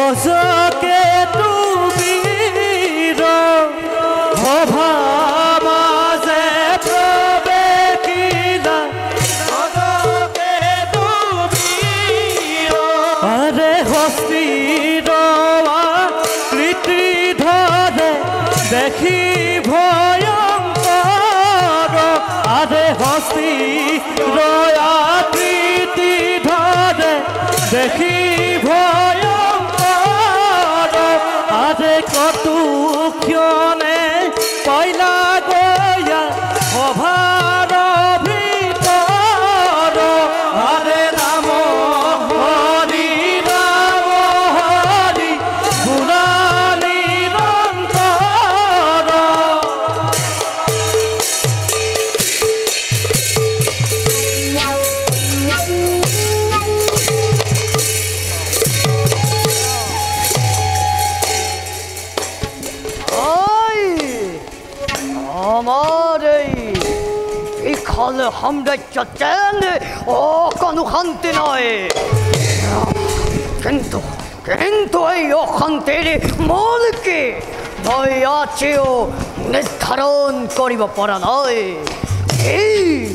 গজকে তুমি ভবা মাজে প্রবেশিলা গজকে তুমি আরে হস্তির আকৃতি ধরে দেখি ভয়ঙ্কর আরে হস্তির আকৃতি ধরে দেখি ভয়ঙ্কর আরে কটুক্ষণে পয়লা গয়া অভার ভিতর আরে রাম হরি গুণা নিরন্তর Kalle hamdetjaten kanu hanti nai. Kento ei o hanteri molki. Noi achio nirtharon koriba para nai. Ei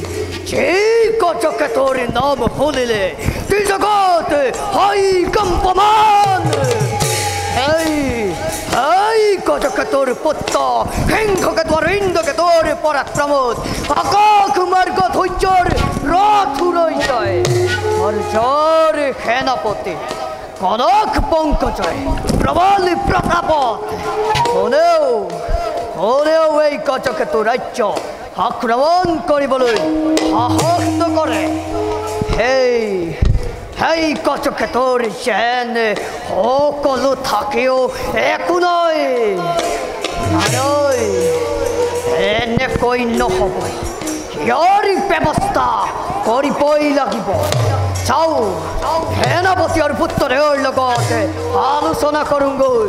kochoketori naam hulile. Tisagate hai kampaman. Hey, kochoketori putta. Henkoketori indoketori parakramut. Akak margot hujjar rathuroi jai. Arjar khenapoti. Kanak pankajai. Pravali pratapat. Honeo ei kochoketori rajya. আক্রমণ করিবলৈ সাহস কৰে হেই কচকেতৰ যেন সকলো থাকিও একো নাই এনেকৈ নহ'ব ইয়াৰ ব্যৱস্থা কৰিবই লাগিব চাও সেনাপতি আৰু পুত্ৰৰ লগত আলোচনা কৰোঁগৈ